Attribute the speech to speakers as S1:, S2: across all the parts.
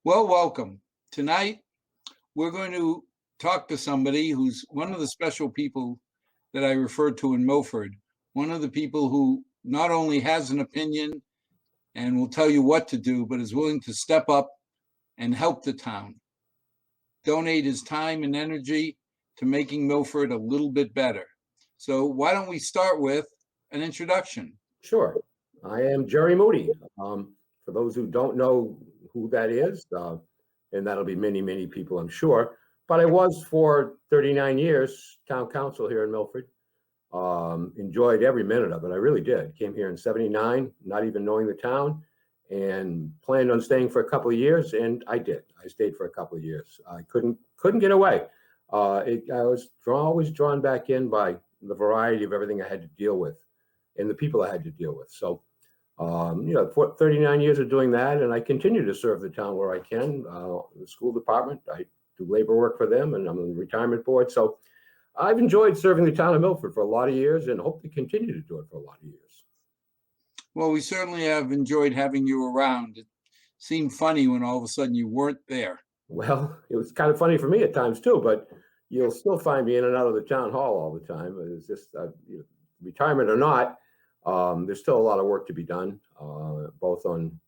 S1: Well, welcome. Tonight, we're going to talk to somebody who's one of the special people that I referred to in Milford, one of the people who not only has an opinion and will tell you what to do, but is willing to step up and help the town, donate his time and energy to making Milford a little bit better. So why don't we start with an introduction?
S2: Sure. I am Gerald Moody. For those who don't know who that is, and that'll be many, many people, I'm sure, but I was for 39 years town council here in Milford. Enjoyed every minute of it. I really did. Came here in 79, not even knowing the town, and planned on staying for a couple of years, and I did. I stayed for a couple of years. I couldn't get away. I was always drawn back in by the variety of everything I had to deal with and the people I had to deal with. So, 39 years of doing that, and I continue to serve the town where I can. The school department, I do labor work for them, and I'm on the retirement board. So I've enjoyed serving the town of Milford for a lot of years and hope to continue to do it for a lot of years.
S1: Well, we certainly have enjoyed having you around. It seemed funny when all of a sudden you weren't there.
S2: Well, it was kind of funny for me at times too, but you'll still find me in and out of the town hall all the time. It's just retirement or not, there's still a lot of work to be done, both on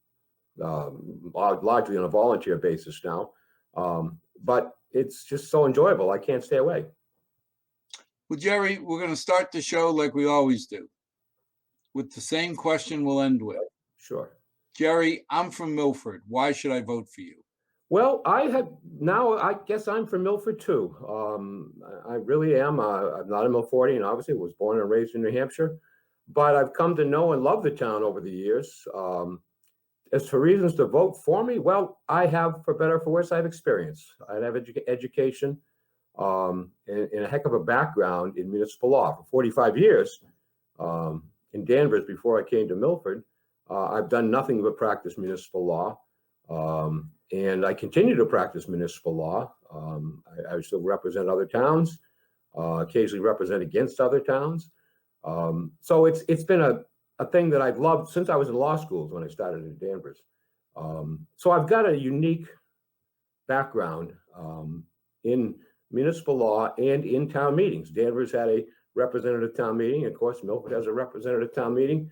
S2: largely on a volunteer basis now. But it's just so enjoyable. I can't stay away.
S1: Well, Jerry, we're going to start the show like we always do, with the same question we'll end with.
S2: Sure.
S1: Jerry, I'm from Milford. Why should I vote for you?
S2: Well, I guess I'm from Milford too. I really am. I'm not a Milfordian, obviously. I was born and raised in New Hampshire, but I've come to know and love the town over the years. As for reasons to vote for me, well, I have, for better or for worse, I have experience. I have education and a heck of a background in municipal law. For 45 years in Danvers, before I came to Milford, I've done nothing but practice municipal law. And I continue to practice municipal law. I still represent other towns, occasionally represent against other towns. So it's been a thing that I've loved since I was in law schools when I started in Danvers. So I've got a unique background in municipal law and in town meetings. Danvers had a representative town meeting. Of course, Milford has a representative town meeting.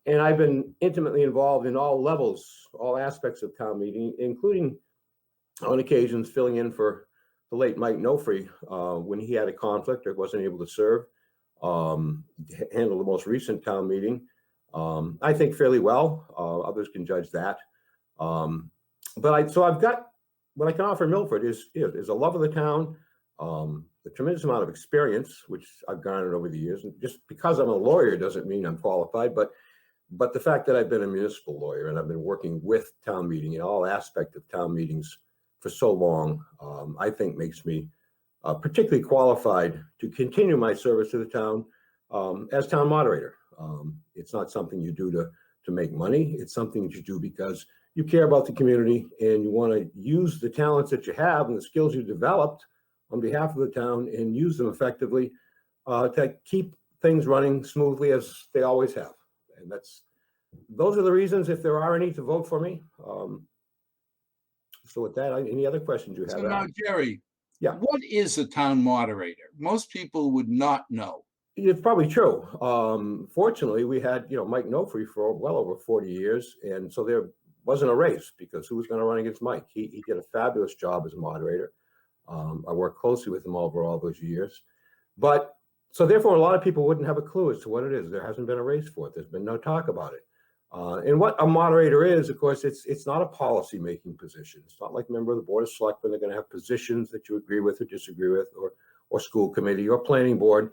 S2: And I've been intimately involved in all levels, all aspects of town meeting, including on occasions filling in for the late Mike Nofree when he had a conflict or wasn't able to serve. Handled the most recent town meeting, I think fairly well. Others can judge that. So I've got what I can offer Milford is a love of the town, a tremendous amount of experience, which I've garnered over the years. And just because I'm a lawyer doesn't mean I'm qualified, but the fact that I've been a municipal lawyer and I've been working with town meeting in all aspects of town meetings for so long, I think makes me particularly qualified to continue my service to the town as town moderator. It's not something you do to make money. It's something you do because you care about the community and you want to use the talents that you have and the skills you developed on behalf of the town and use them effectively to keep things running smoothly as they always have. And those are the reasons, if there are any, to vote for me. So with that, any other questions you have?
S1: So now, Jerry,
S2: yeah,
S1: what is a town moderator? Most people would not know.
S2: It's probably true. Fortunately, we had Mike Nofree for well over 40 years, and so there wasn't a race because who was going to run against Mike? He did a fabulous job as a moderator. I worked closely with him over all those years, but so therefore a lot of people wouldn't have a clue as to what it is. There hasn't been a race for it. There's been no talk about it. And what a moderator is, of course, it's not a policy-making position. It's not like a member of the Board of Selectmen. They're going to have positions that you agree with or disagree with, or school committee or planning board.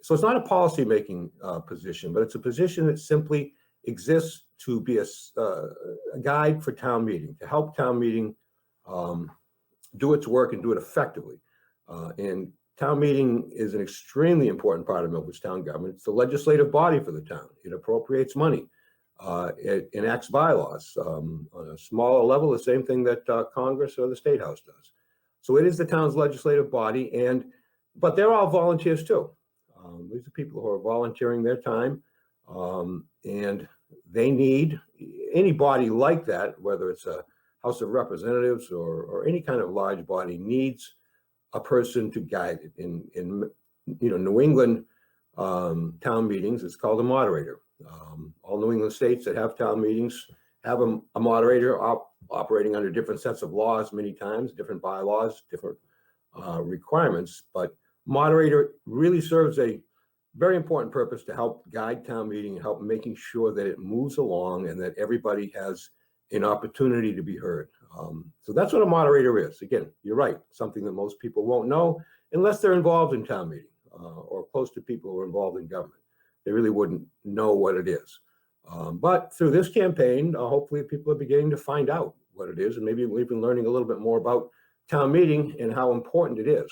S2: So it's not a policy-making position, but it's a position that simply exists to be a guide for town meeting, to help town meeting do its work and do it effectively. And town meeting is an extremely important part of Milford's town government. It's the legislative body for the town. It appropriates money. It enacts bylaws on a smaller level, the same thing that Congress or the State House does. So it is the town's legislative body, but they're all volunteers too. These are people who are volunteering their time, and they need any body like that, whether it's a House of Representatives or any kind of large body needs a person to guide it. In New England town meetings, it's called a moderator. All New England states that have town meetings have a moderator operating under different sets of laws, many times, different bylaws, different requirements. But moderator really serves a very important purpose to help guide town meeting, help making sure that it moves along and that everybody has an opportunity to be heard. So that's what a moderator is. Again, you're right, something that most people won't know unless they're involved in town meeting or close to people who are involved in government. They really wouldn't know what it is. But through this campaign, hopefully people are beginning to find out what it is, and maybe we've been learning a little bit more about town meeting and how important it is.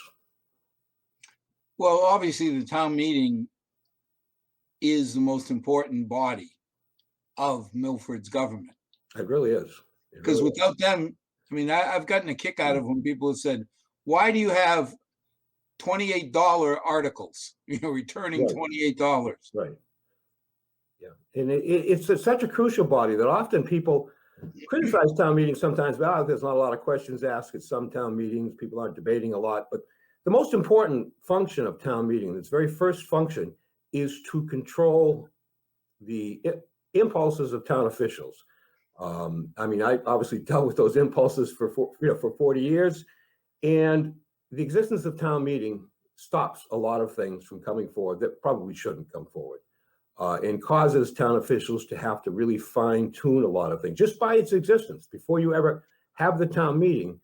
S1: Well, obviously, the town meeting is the most important body of Milford's government.
S2: It really is.
S1: Because without them, I mean, I've gotten a kick out of when people have said, why do you have $28 articles, returning $28?
S2: Right. Yeah. And it's such a crucial body that often people criticize town meetings sometimes. There's not a lot of questions asked at some town meetings. People aren't debating a lot. But the most important function of town meeting, its very first function, is to control the impulses of town officials. I mean, I obviously dealt with those impulses for 40 years, and the existence of town meeting stops a lot of things from coming forward that probably shouldn't come forward, and causes town officials to have to really fine tune a lot of things just by its existence. Before you ever have the town meeting,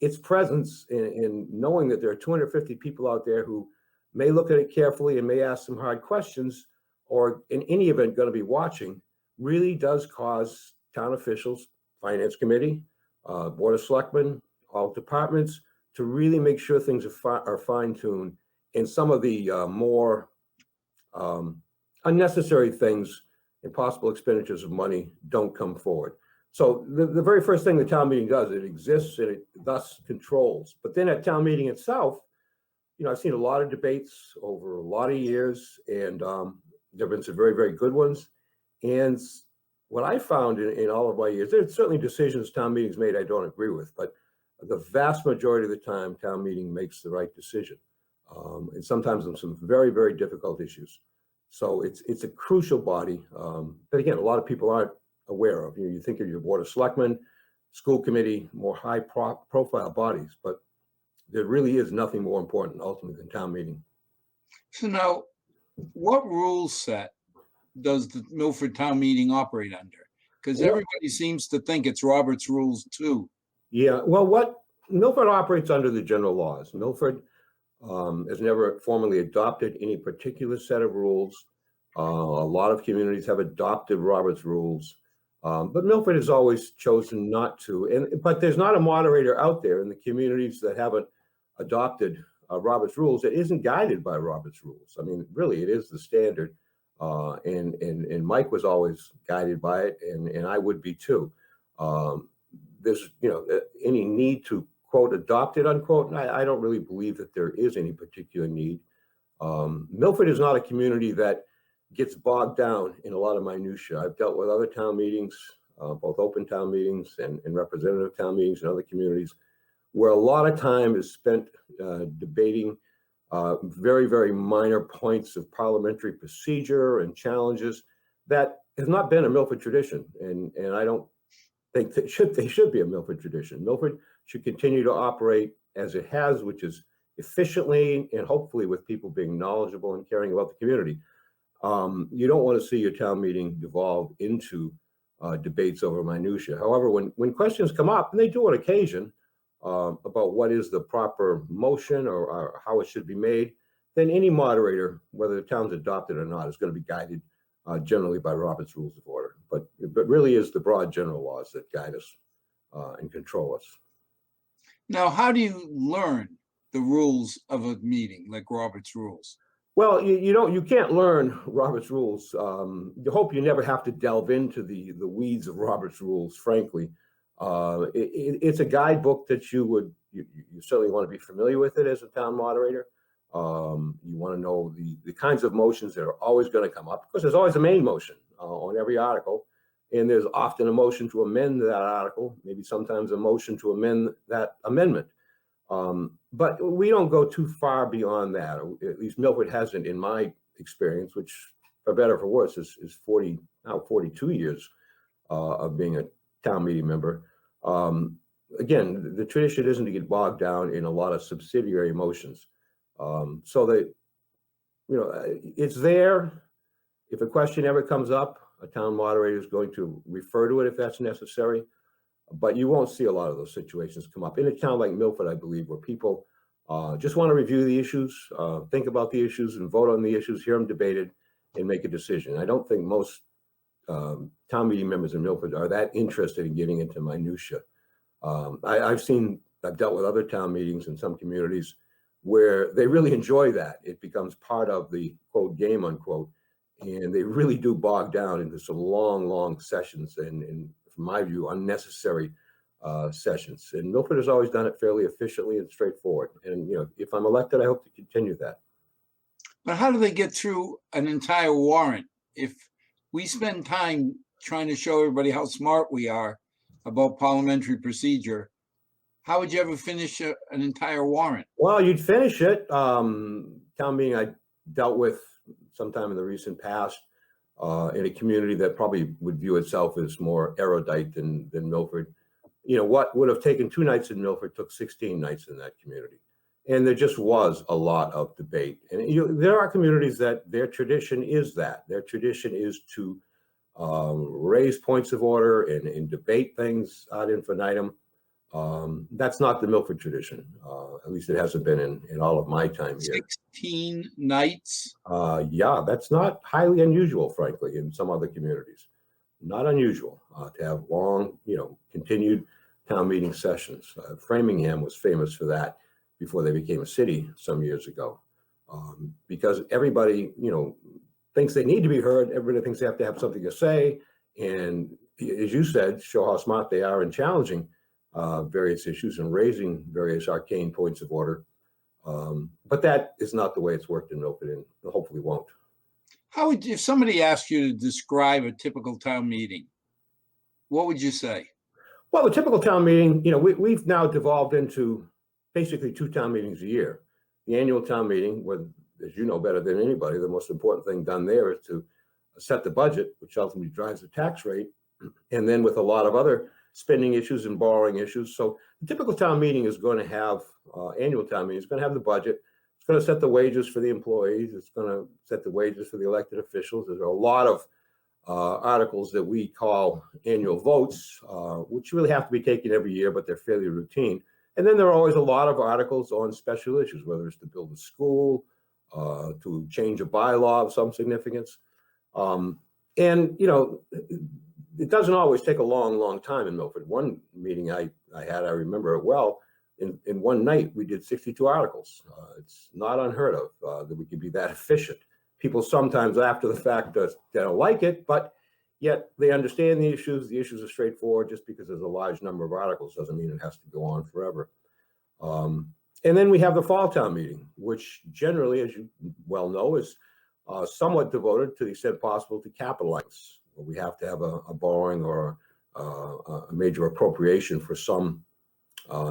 S2: its presence in knowing that there are 250 people out there who may look at it carefully and may ask some hard questions, or in any event going to be watching, really does cause town officials, finance committee, board of selectmen, all departments, to really make sure things are fine-tuned, and some of the more unnecessary things and possible expenditures of money don't come forward. So the very first thing the town meeting does, it exists and it thus controls. But then at town meeting itself, I've seen a lot of debates over a lot of years, and there have been some very, very good ones. And what I found in all of my years, there's certainly decisions town meetings made I don't agree with, but the vast majority of the time, town meeting makes the right decision. And sometimes on some very, very difficult issues. So it's a crucial body that, again, a lot of people aren't aware of. You think of your board of selectmen, school committee, more high profile bodies, but there really is nothing more important ultimately than town meeting.
S1: So now, what rule set does the Milford town meeting operate under? Because everybody seems to think it's Robert's rules too. Yeah,
S2: well, what Milford operates under the general laws. Milford has never formally adopted any particular set of rules. A lot of communities have adopted Robert's rules, but Milford has always chosen not to. But there's not a moderator out there in the communities that haven't adopted Robert's rules that isn't guided by Robert's rules. I mean, really, it is the standard. And Mike was always guided by it, and I would be too. There's, any need to, quote, adopt it, unquote, I don't really believe that there is any particular need. Milford is not a community that gets bogged down in a lot of minutia. I've dealt with other town meetings, both open town meetings and representative town meetings in other communities, where a lot of time is spent debating very, very minor points of parliamentary procedure and challenges that has not been a Milford tradition. And I don't think they should be a Milford tradition. Milford should continue to operate as it has, which is efficiently and hopefully with people being knowledgeable and caring about the community. You don't want to see your town meeting devolve into debates over minutia. However, when questions come up, and they do on occasion, about what is the proper motion or how it should be made, then any moderator, whether the town's adopted or not, is going to be guided generally by Robert's Rules of Order. But really is the broad general laws that guide us and control us.
S1: Now, how do you learn the rules of a meeting, like Robert's Rules?
S2: Well, you can't learn Robert's Rules. You hope you never have to delve into the weeds of Robert's Rules, frankly. It's a guidebook that you certainly want to be familiar with it as a town moderator. You want to know the kinds of motions that are always going to come up, because there's always a main motion on every article, And there's often a motion to amend that article, maybe sometimes a motion to amend that amendment. But we don't go too far beyond that. At least Milford hasn't, in my experience, which for better or for worse is 42 years of being a town meeting member. Again, the tradition isn't to get bogged down in a lot of subsidiary motions. So that, it's there. If a question ever comes up, a town moderator is going to refer to it if that's necessary. But you won't see a lot of those situations come up in a town like Milford, I believe, where people just want to review the issues, think about the issues and vote on the issues, hear them debated and make a decision. I don't think most town meeting members in Milford are that interested in getting into minutia. I've dealt with other town meetings in some communities where they really enjoy that. It becomes part of the quote game unquote, and they really do bog down into some long sessions and from my view, unnecessary sessions. And Milford has always done it fairly efficiently and straightforward. And if I'm elected, I hope to continue that.
S1: But how do they get through an entire warrant? If we spend time trying to show everybody how smart we are about parliamentary procedure, how would you ever finish an entire warrant? Well,
S2: you'd finish it. Town meeting I dealt with sometime in the recent past in a community that probably would view itself as more erudite than Milford. What would have taken 2 nights in Milford took 16 nights in that community. And there just was a lot of debate. And there are communities that their tradition is that. Their tradition is to raise points of order and debate things ad infinitum. That's not the Milford tradition. At least it hasn't been in all of my time here.
S1: 16 nights?
S2: Yeah, that's not highly unusual, frankly, in some other communities. Not unusual to have long, continued town meeting sessions. Framingham was famous for that before they became a city some years ago, because everybody, thinks they need to be heard. Everybody thinks they have to have something to say. And as you said, show how smart they are in challenging various issues and raising various arcane points of order. But that is not the way it's worked in Milford, and hopefully won't.
S1: How would, if somebody asked you to describe a typical town meeting, what would you say? Well,
S2: the typical town meeting, we've now devolved into basically 2 town meetings a year. The annual town meeting, where, as you know better than anybody, the most important thing done there is to set the budget, which ultimately drives the tax rate, and then with a lot of other spending issues and borrowing issues. So the typical town meeting is going to have, annual town meeting is going to have the budget. It's going to set the wages for the employees. It's going to set the wages for the elected officials. There's a lot of articles that we call annual votes, which really have to be taken every year, but they're fairly routine. And then there are always a lot of articles on special issues, whether it's to build a school, to change a bylaw of some significance. It doesn't always take a long time in Milford. One meeting I had, I remember it well, in one night we did 62 articles. It's not unheard of that we could be that efficient. People sometimes after the fact they don't like it, but yet they understand the issues. The issues are straightforward. Just because there's a large number of articles doesn't mean it has to go on forever. And then we have the fall town meeting, which generally, as you well know, is somewhat devoted to the extent possible to capital items. We have to have a borrowing or a major appropriation for some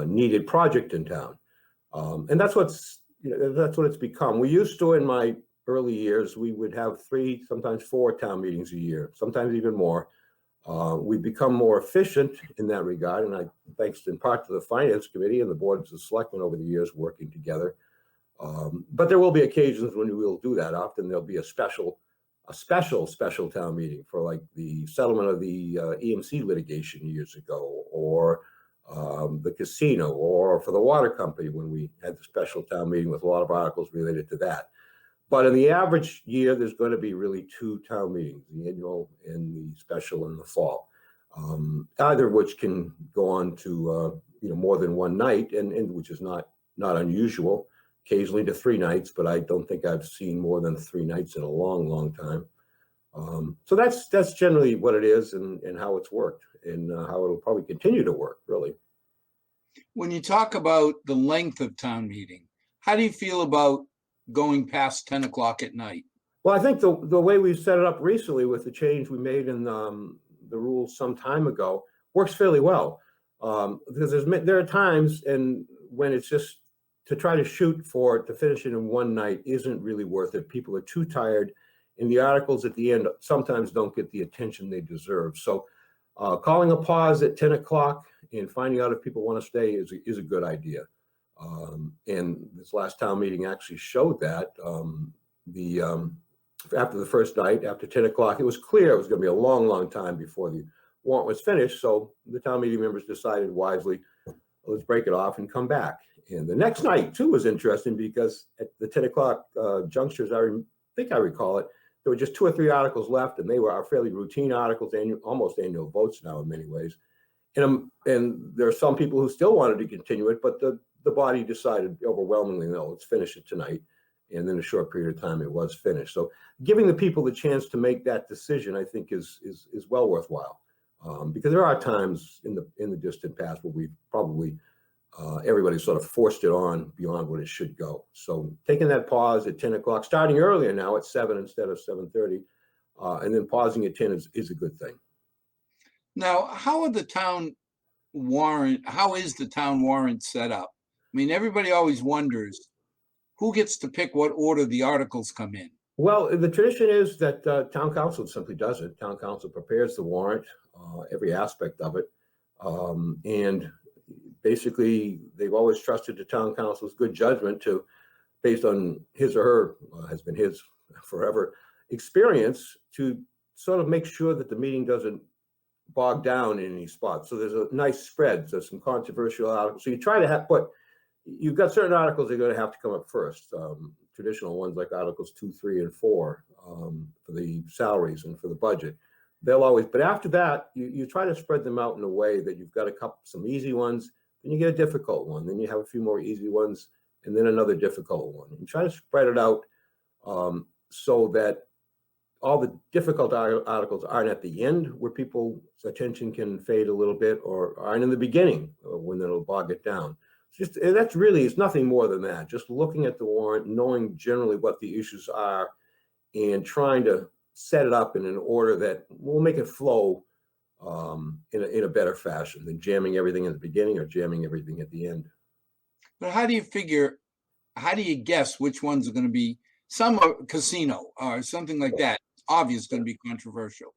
S2: needed project in town, and that's what it's become. We used to, in my early years, we would have 3, sometimes 4 town meetings a year, sometimes even more. We've become more efficient in that regard, and thanks in part to the Finance Committee and the boards of selectmen over the years working together. But there will be occasions when we will do that. Often there'll be a special town meeting for like the settlement of the EMC litigation years ago, or the casino, or for the water company when we had the special town meeting with a lot of articles related to that. But in the average year, there's going to be really 2 town meetings, the annual and the special in the fall, either of which can go on to more than one night, and which is not unusual. Occasionally to 3 nights, but I don't think I've seen more than 3 nights in a long time. So that's generally what it is and how it's worked, and how it'll probably continue to work, really. When you talk about the length of town meeting, how do you feel about going past 10 o'clock at night? Well, I think the way we've set it up recently with the change we made in the the rules some time ago, works fairly well. Because there are times and when it's just to try to shoot for it to finish it in one night isn't really worth it. People are too tired, and the articles at the end sometimes don't get the attention they deserve. So calling a pause at 10 o'clock and finding out if people want to stay is a good idea. And this last town meeting actually showed that. After the first night, after 10 o'clock, it was clear it was going to be a long, long time before the warrant was finished. So the town meeting members decided wisely, let's break it off and come back. And the next night, too, was interesting because at the 10 o'clock junctures, I think I recall it, there were just 2 or 3 articles left, and they were our fairly routine articles, almost annual votes now in many ways. And there are some people who still wanted to continue it, but the body decided overwhelmingly, no, let's finish it tonight. And in a short period of time, it was finished. So giving the people the chance to make that decision, I think, is well worthwhile. Because there are times in the distant past where we probably everybody sort of forced it on beyond what it should go. So taking that pause at 10 o'clock, starting earlier now at 7 instead of 7:30, and then pausing at 10 is a good thing.
S1: Now, how is the town warrant set up? I mean, everybody always wonders who gets to pick what order the articles come in.
S2: Well, the tradition is that town council simply does it. Town council prepares the warrant, every aspect of it. And basically, they've always trusted the town council's good judgment to, based on his or her, has been his forever, experience to sort of make sure that the meeting doesn't bog down in any spot. So there's a nice spread. There's some controversial articles. So you try to you've got certain articles that are going to have to come up first. Traditional ones like Articles 2, 3, and 4 for the salaries and for the budget. They'll always, but after that, you try to spread them out in a way that you've got some easy ones, then you get a difficult one, then you have a few more easy ones, and then another difficult one. And try to spread it out so that all the difficult articles aren't at the end where people's attention can fade a little bit, or aren't in the beginning when it'll bog it down. It's nothing more than that. Just looking at the warrant, knowing generally what the issues are, and trying to set it up in an order that will make it flow in a better fashion than jamming everything at the beginning or jamming everything at the end.
S1: But how do you guess which ones are going to be, some are casino or something like that, obvious going to be controversial?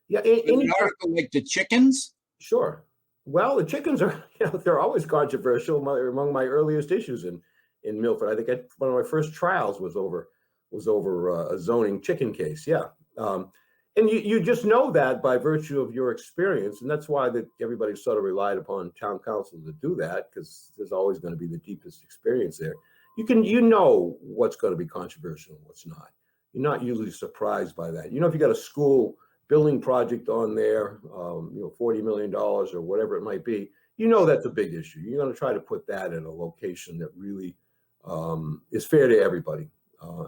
S2: Yeah.
S1: An article like the chickens?
S2: Sure. Well, the chickens are, they're always controversial. Among my earliest issues in Milford, I think one of my first trials was over a zoning chicken case. Yeah. And you just know that by virtue of your experience. And that's why everybody sort of relied upon town council to do that, because there's always going to be the deepest experience there. You know what's going to be controversial and what's not. You're not usually surprised by that. If you got a school building project on there, $40 million or whatever it might be, that's a big issue. You're going to try to put that in a location that really is fair to everybody.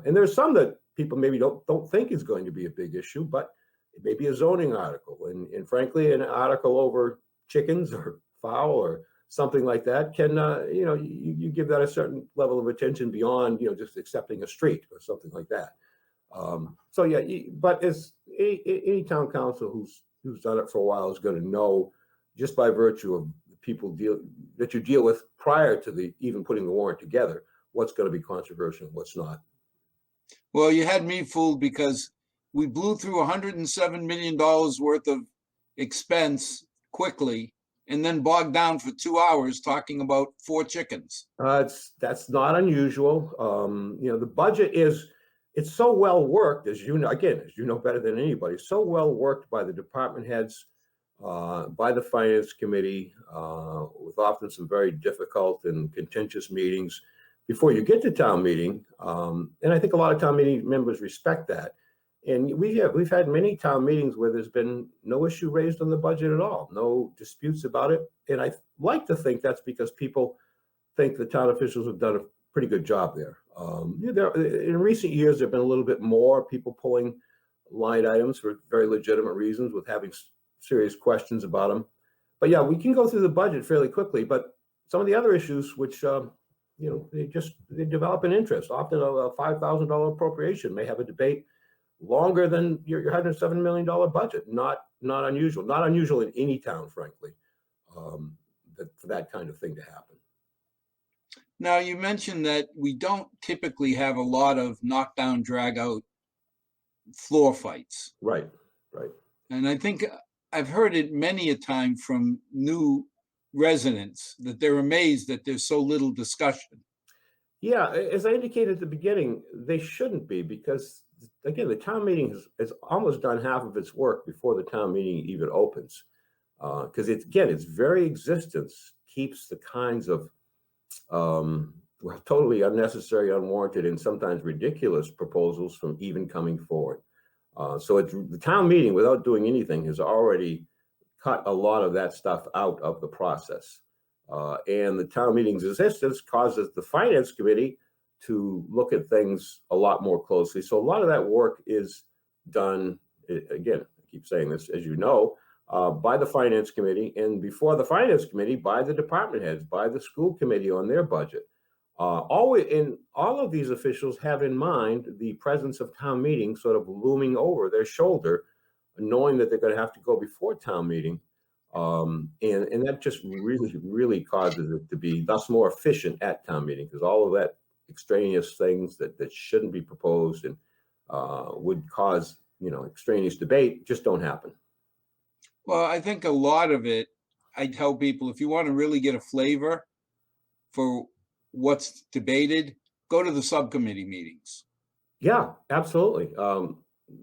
S2: And there's some that people maybe don't think is going to be a big issue, but it may be a zoning article. And frankly, an article over chickens or fowl or something like that can, you give that a certain level of attention beyond, just accepting a street or something like that. So yeah, but as any town council who's done it for a while is going to know, just by virtue of the people that you deal with prior to even putting the warrant together, what's going to be controversial and what's not.
S1: Well, you had me fooled because we blew through $107 million worth of expense quickly and then bogged down for 2 hours talking about 4 chickens.
S2: That's not unusual. The budget it's so well worked, as you know better than anybody, so well worked by the department heads, by the finance committee, with often some very difficult and contentious meetings before you get to town meeting. And I think a lot of town meeting members respect that. And we've had many town meetings where there's been no issue raised on the budget at all, no disputes about it. And I like to think that's because people think the town officials have done a pretty good job there. In recent years, there have been a little bit more people pulling line items for very legitimate reasons, with having serious questions about them. But yeah, we can go through the budget fairly quickly. But some of the other issues, which they develop an interest. Often a $5,000 appropriation may have a debate longer than your $107 million budget. Not unusual. Not unusual in any town, frankly, for that kind of thing to happen.
S1: Now, you mentioned that we don't typically have a lot of knockdown, drag out floor fights.
S2: Right.
S1: And I think I've heard it many a time from new residents that they're amazed that there's so little discussion.
S2: Yeah, as I indicated at the beginning, they shouldn't be, because again, the town meeting has almost done half of its work before the town meeting even opens. Because its very existence keeps the kinds of totally unnecessary, unwarranted, and sometimes ridiculous proposals from even coming forward. So the town meeting, without doing anything, has already cut a lot of that stuff out of the process. And the town meeting's existence causes the finance committee to look at things a lot more closely. So a lot of that work is done, again, I keep saying this, as you know, by the finance committee, and before the finance committee, by the department heads, by the school committee on their budget. All of these officials have in mind the presence of town meeting sort of looming over their shoulder, knowing that they're going to have to go before town meeting. And that just really causes it to be thus more efficient at town meeting, because all of that extraneous things that shouldn't be proposed and would cause, extraneous debate just don't happen.
S1: Well, I think a lot of it, I tell people, if you want to really get a flavor for what's debated, go to the subcommittee meetings.
S2: Yeah, absolutely.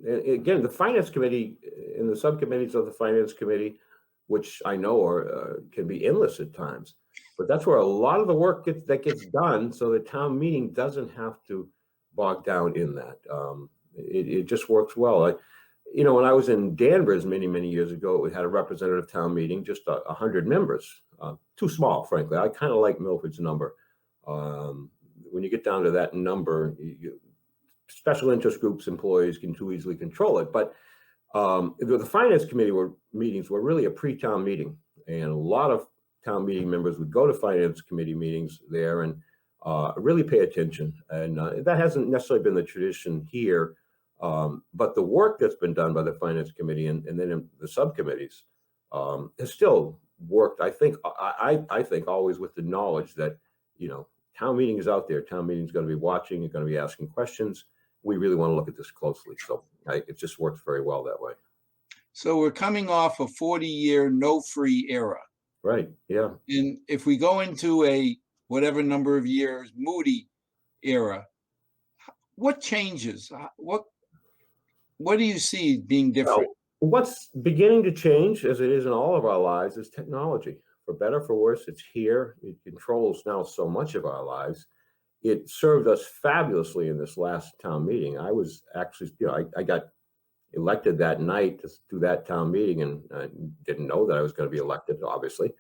S2: Again, the finance committee and the subcommittees of the finance committee, which I know can be endless at times, but that's where a lot of the work gets done, so the town meeting doesn't have to bog down in that. It just works well. When I was in Danvers many years ago, we had a representative town meeting, just 100 members. Too small, frankly. I kind of like Milford's number. When you get down to that number, special interest groups, employees can too easily control it. But the finance committee meetings were really a pre-town meeting, and a lot of town meeting members would go to finance committee meetings there and really pay attention. And that hasn't necessarily been the tradition here. But the work that's been done by the finance committee and then in the subcommittees has still worked. I think always with the knowledge that, town meeting is out there. Town meeting is going to be watching. You're going to be asking questions. We really want to look at this closely. So it just works very well that way.
S1: So we're coming off a 40-year no-free era.
S2: Right. Yeah.
S1: And if we go into a whatever number of years Moody era, what changes? What do you see being different?
S2: Well, what's beginning to change, as it is in all of our lives, is technology. For better, for worse, it's here. It controls now so much of our lives. It served us fabulously in this last town meeting. I was actually, I got elected that night to do that town meeting, and I didn't know that I was going to be elected, obviously,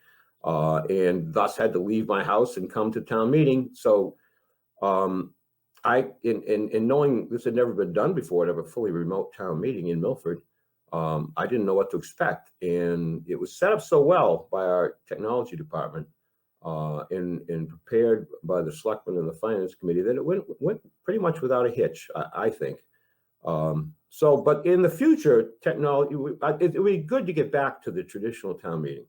S2: and thus had to leave my house and come to town meeting. So in knowing this had never been done before, to have a fully remote town meeting in Milford, I didn't know what to expect. And it was set up so well by our technology department and prepared by the selectmen and the finance committee that it went pretty much without a hitch, I think. But in the future, technology, it would be good to get back to the traditional town meeting,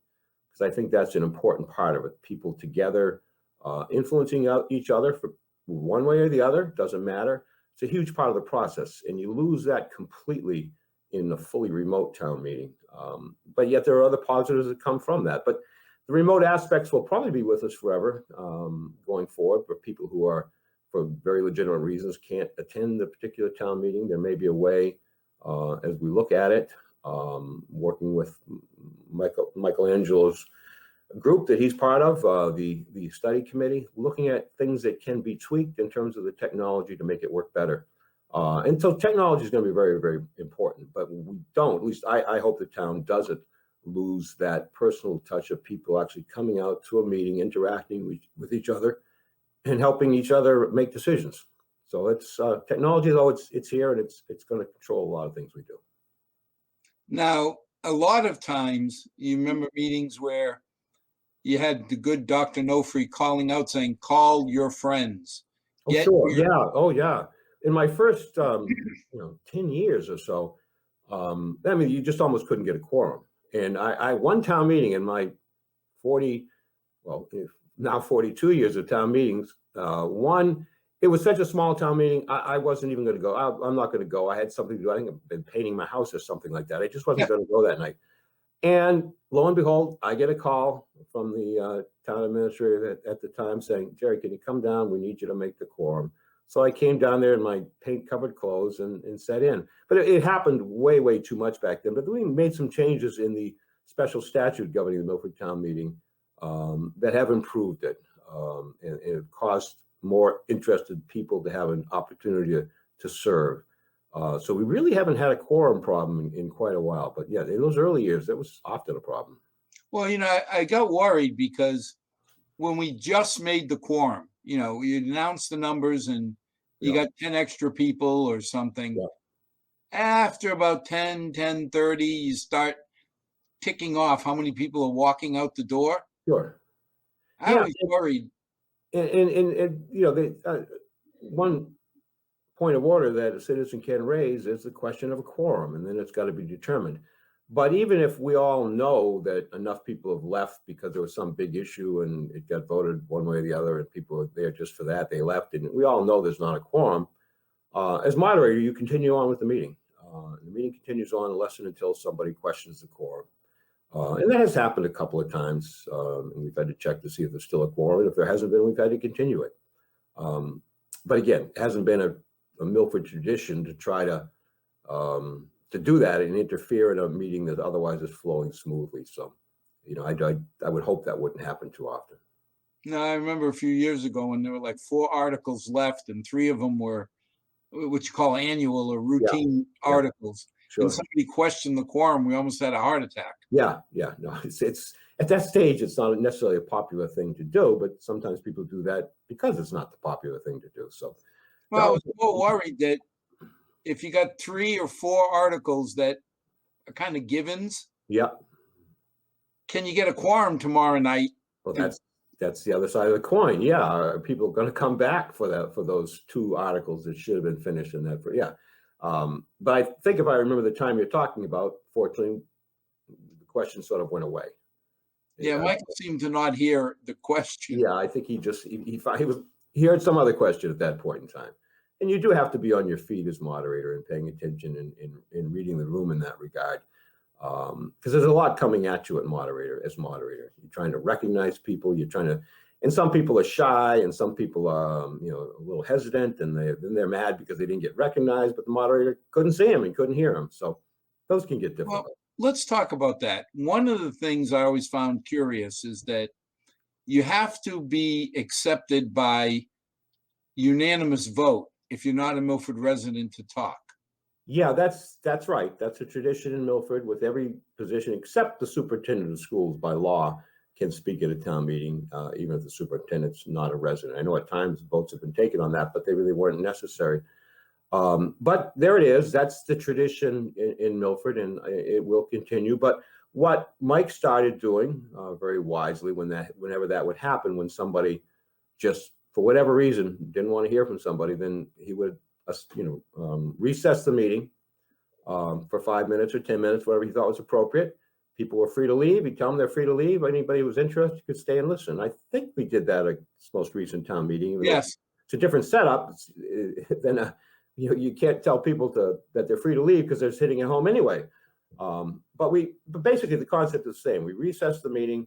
S2: because I think that's an important part of it. People together, influencing each other for one way or the other, doesn't matter. It's a huge part of the process, and you lose that completely in the fully remote town meeting. But yet there are other positives that come from that. But the remote aspects will probably be with us forever going forward. For people who are, for very legitimate reasons, can't attend the particular town meeting, there may be a way, as we look at it, working with Michelangelo's group that he's part of, the study committee, looking at things that can be tweaked in terms of the technology to make it work better. And so technology is going to be very, very important, but we don't, at least I hope the town doesn't lose that personal touch of people actually coming out to a meeting, interacting with each other and helping each other make decisions. So it's technology, though, it's here, and it's going to control a lot of things we do.
S1: Now, a lot of times you remember meetings where you had the good Dr. Nofree calling out saying, call your friends.
S2: Oh, sure. Yeah. Oh, yeah. in my first 10 years or so, I mean, you just almost couldn't get a quorum. And I one town meeting in my 40, well, now 42 years of town meetings, one, it was such a small town meeting, I wasn't even going to go. I'm not going to go. I had something to do. I think I've been painting my house or something like that. I just wasn't going to go that night. And lo and behold, I get a call from the town administrator at the time saying, Jerry, can you come down? We need you to make the quorum. So I came down there in my paint-covered clothes and sat in. But it happened way, way too much back then. But we made some changes in the special statute governing the Milford Town Meeting that have improved it. And it caused more interested people to have an opportunity to serve. So we really haven't had a quorum problem in quite a while. But yeah, in those early years, that was often a problem.
S1: Well, I got worried because when we just made the quorum, you announced the numbers and you got 10 extra people or something.
S2: Yeah.
S1: After about 10:30, you start ticking off how many people are walking out the door.
S2: Sure.
S1: I was worried.
S2: And one point of order that a citizen can raise is the question of a quorum, and then it's got to be determined. But even if we all know that enough people have left because there was some big issue and it got voted one way or the other and people were there just for that, they left, and we all know there's not a quorum, as moderator, you continue on with the meeting. The meeting continues on unless and until somebody questions the quorum. And that has happened a couple of times, and we've had to check to see if there's still a quorum. And if there hasn't been, we've had to continue it. But again, it hasn't been a Milford tradition to try to do that and interfere in a meeting that otherwise is flowing smoothly. So, I would hope that wouldn't happen too often.
S1: No, I remember a few years ago when there were like 4 articles left and 3 of them were what you call annual or routine articles.
S2: Sure.
S1: And somebody questioned the quorum, we almost had a heart attack.
S2: Yeah. No, it's at that stage, it's not necessarily a popular thing to do, but sometimes people do that because it's not the popular thing to do. So,
S1: well, I was more worried that if you got 3 or 4 articles that are kind of givens, can you get a quorum tomorrow night?
S2: Well, that's the other side of the coin. Yeah, are people going to come back for those 2 articles that should have been finished in that? But I think if I remember the time you're talking about, fortunately, the question sort of went away.
S1: Yeah, Michael seemed to not hear the question.
S2: Yeah, I think he heard some other question at that point in time. And you do have to be on your feet as moderator and paying attention and reading the room in that regard. Because there's a lot coming at you as moderator. You're trying to recognize people, and some people are shy and some people are, a little hesitant, and then they're mad because they didn't get recognized, but the moderator couldn't see him and couldn't hear him. So those can get difficult.
S1: Well, let's talk about that. One of the things I always found curious is that you have to be accepted by unanimous vote if you're not a Milford resident to talk.
S2: Yeah, that's right. That's a tradition in Milford with every position except the superintendent of schools by law can speak at a town meeting, even if the superintendent's not a resident. I know at times votes have been taken on that, but they really weren't necessary. But there it is. That's the tradition in Milford, and it will continue. But what Mike started doing very wisely whenever that would happen, when somebody just for whatever reason didn't want to hear from somebody, then he would recess the meeting for 5 minutes or 10 minutes, whatever he thought was appropriate. People were free to leave. He'd tell them they're free to leave. Anybody who was interested could stay and listen. I think we did that at this most recent town meeting.
S1: Yes.
S2: It's a different setup than you can't tell people that they're free to leave because they're sitting at home anyway. But basically the concept is the same. We recess the meeting.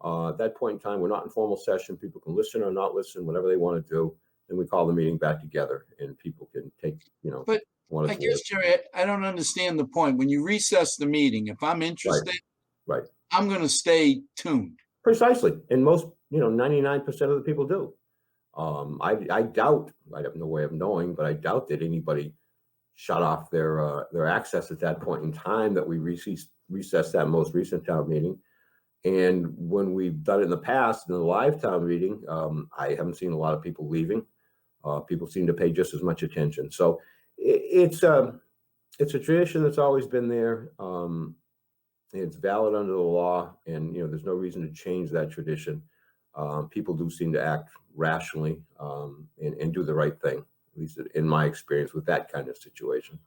S2: At that point in time, we're not in formal session. People can listen or not listen, whatever they want to do. Then we call the meeting back together, and people can take,
S1: But I guess, Jerry, I don't understand the point. When you recess the meeting, if I'm interested,
S2: right,
S1: I'm going to stay tuned.
S2: Precisely, and most, 99% of the people do. I doubt, I have no way of knowing, but I doubt that anybody shut off their access at that point in time that we recessed that most recent town meeting. And when we've done it in the past, in the live town meeting, I haven't seen a lot of people leaving. People seem to pay just as much attention. So it's a tradition that's always been there. It's valid under the law, and there's no reason to change that tradition. People do seem to act rationally and do the right thing. at least in my experience with that kind of situation.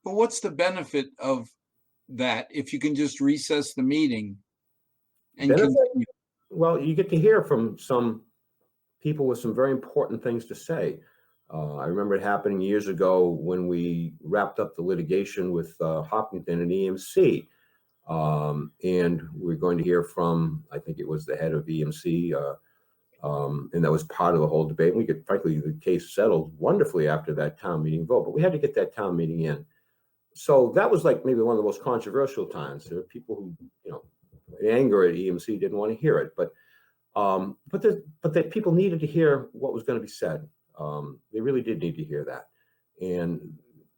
S1: But what's the benefit of that if you can just recess the meeting and
S2: Benefit?
S1: continue?
S2: Well, you get to hear from some people with some very important things to say. I remember it happening years ago when we wrapped up the litigation with Hopkinton and EMC. And we're going to hear from, I think it was the head of EMC, and that was part of the whole debate. We could, frankly, the case settled wonderfully after that town meeting vote, but we had to get that town meeting in. So that was like maybe one of the most controversial times. There were people who, in anger at EMC didn't want to hear it, but that people needed to hear what was going to be said. They really did need to hear that, and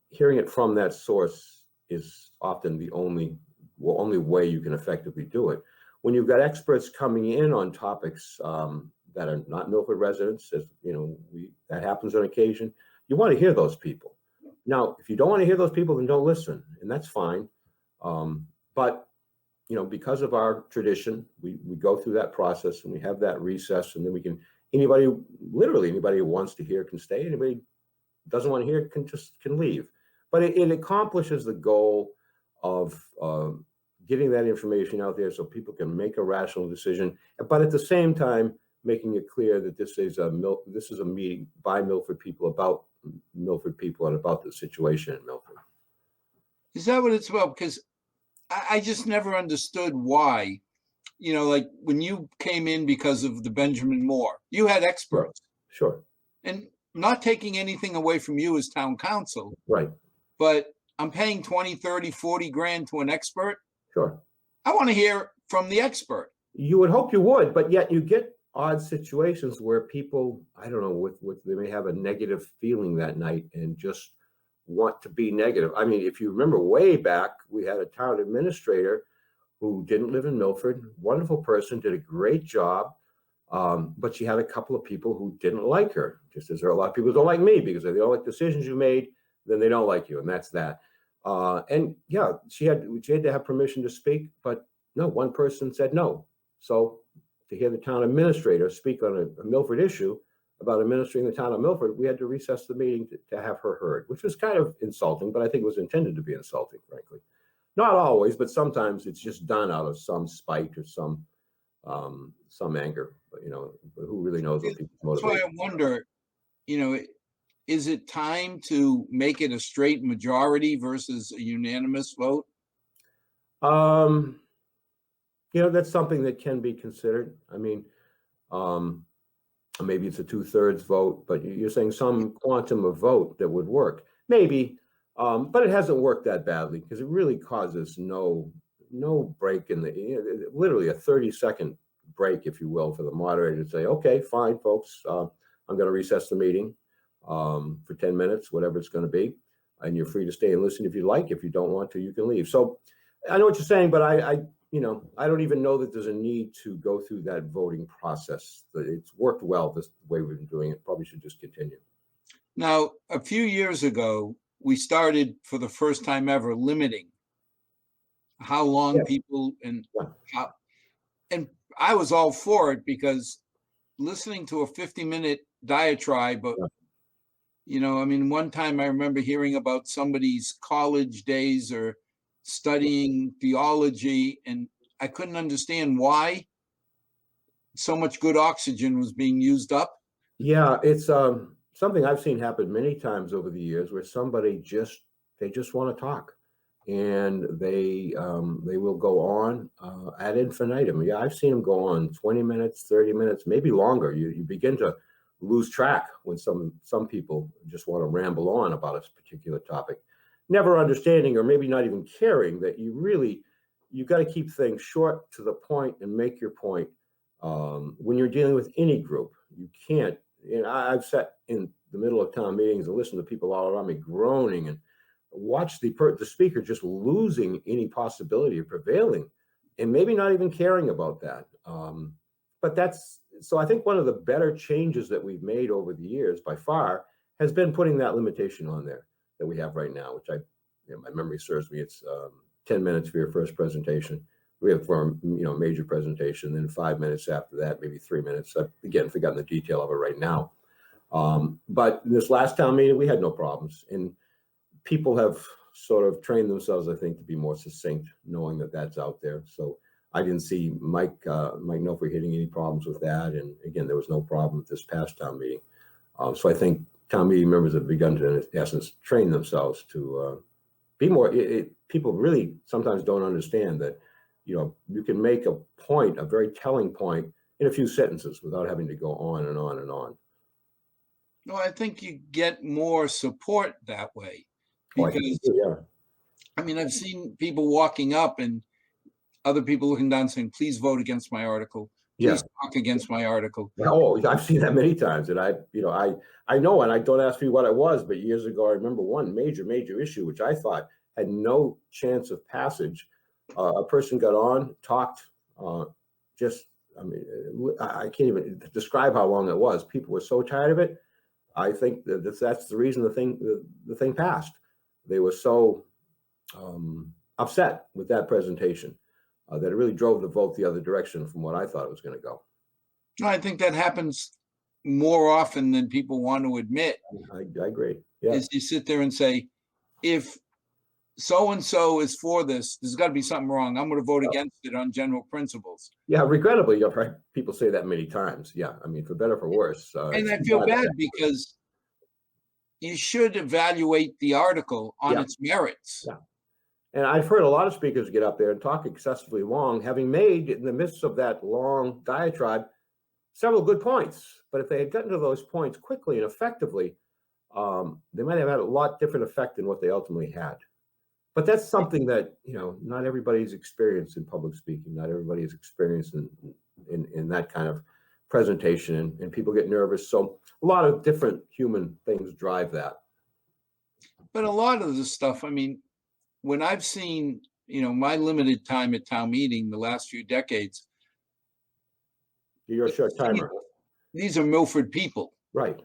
S2: hearing it from that source is often the only way you can effectively do it. When you've got experts coming in on topics that are not Milford residents, as that happens on occasion, you want to hear those people. Now, if you don't want to hear those people, then don't listen, and that's fine. But because of our tradition, we go through that process and we have that recess, and then we can, literally anybody who wants to hear can stay. Anybody who doesn't want to hear can leave. But it accomplishes the goal of getting that information out there so people can make a rational decision, but at the same time making it clear that this is a meeting by Milford people about Milford people and about the situation in Milford.
S1: Is that what it's about? Because I just never understood why, like when you came in because of the Benjamin Moore, you had experts.
S2: Sure.
S1: And not taking anything away from you as town council.
S2: Right.
S1: But I'm paying 20, 30, 40 grand to an expert.
S2: Sure.
S1: I want to hear from the expert.
S2: You would hope you would, but yet you get odd situations where people, I don't know, they may have a negative feeling that night and just want to be negative. I mean, if you remember way back, we had a town administrator who didn't live in Milford, wonderful person, did a great job, but she had a couple of people who didn't like her, just as there are a lot of people who don't like me, because if they don't like decisions you made, then they don't like you, and that's that. And yeah, she had to have permission to speak, but no, one person said no. So to hear the town administrator speak on a Milford issue about administering the town of Milford, we had to recess the meeting to have her heard, which was kind of insulting, but I think it was intended to be insulting, frankly. Not always, but sometimes it's just done out of some spite or some anger, but who really knows what people's motivation.
S1: That's why I wonder, is it time to make it a straight majority versus a unanimous vote?
S2: That's something that can be considered. I mean, maybe it's a 2/3 vote, but you're saying some quantum of vote that would work. Maybe, but it hasn't worked that badly because it really causes no break in literally a 30-second break, if you will, for the moderator to say, okay, fine, folks, I'm going to recess the meeting for 10 minutes, whatever it's going to be. And you're free to stay and listen if you like. If you don't want to, you can leave. So I know what you're saying, but I don't even know that there's a need to go through that voting process. It's worked well this way we've been doing it. Probably should just continue.
S1: Now, a few years ago, we started for the first time ever limiting how long people and how, and I was all for it because listening to a 50-minute diatribe, but one time I remember hearing about somebody's college days or studying theology, and I couldn't understand why so much good oxygen was being used up.
S2: Yeah, it's something I've seen happen many times over the years where somebody just want to talk, and they will go on ad infinitum. Yeah, I've seen them go on 20 minutes, 30 minutes, maybe longer. You begin to lose track when some people just want to ramble on about a particular topic, never understanding or maybe not even caring that you've got to keep things short to the point and make your point. When you're dealing with any group, you can't. I've sat in the middle of town meetings and listened to people all around me groaning and watch the speaker just losing any possibility of prevailing and maybe not even caring about that. But so I think one of the better changes that we've made over the years by far has been putting that limitation on there that we have right now, which my memory serves me. It's 10 minutes for your first presentation. We have for a major presentation, then 5 minutes after that, maybe 3 minutes. I've again forgotten the detail of it right now. But this last town meeting, we had no problems, and people have sort of trained themselves, I think, to be more succinct, knowing that that's out there. So I didn't see Mike Milford hitting any problems with that. And again, there was no problem with this past town meeting. So I think town meeting members have begun to, in essence, train themselves to be more. People really sometimes don't understand that, you can make a point, a very telling point, in a few sentences without having to go on and on and on.
S1: No, I think you get more support that way.
S2: Oh, I think
S1: Because,
S2: so, yeah.
S1: I mean, I've seen people walking up and other people looking down saying, please vote against my article. Please talk against my article.
S2: Oh, I've seen that many times, and I know, and I don't ask you what it was, but years ago, I remember one major issue, which I thought had no chance of passage. A person got on, talked, I can't even describe how long it was. People were so tired of it. I think that's the reason the thing passed. They were so upset with that presentation that it really drove the vote the other direction from what I thought it was going to go.
S1: I think that happens more often than people want to admit.
S2: I agree. Yeah.
S1: Is you sit there and say, if so-and-so is for this, there's got to be something wrong. I'm going to vote against it on general principles.
S2: Yeah, regrettably, you've heard people say that many times. Yeah, I mean, for better or for worse.
S1: And I feel bad because you should evaluate the article on its merits.
S2: Yeah. And I've heard a lot of speakers get up there and talk excessively long, having made, in the midst of that long diatribe, several good points. But if they had gotten to those points quickly and effectively, they might have had a lot different effect than what they ultimately had. But that's something that, not everybody's experienced in public speaking. Not everybody is experienced in that kind of presentation, and people get nervous. So a lot of different human things drive that.
S1: But a lot of the stuff, I mean, when I've seen, my limited time at town meeting the last few decades.
S2: You're a short timer.
S1: These are Milford people.
S2: Right.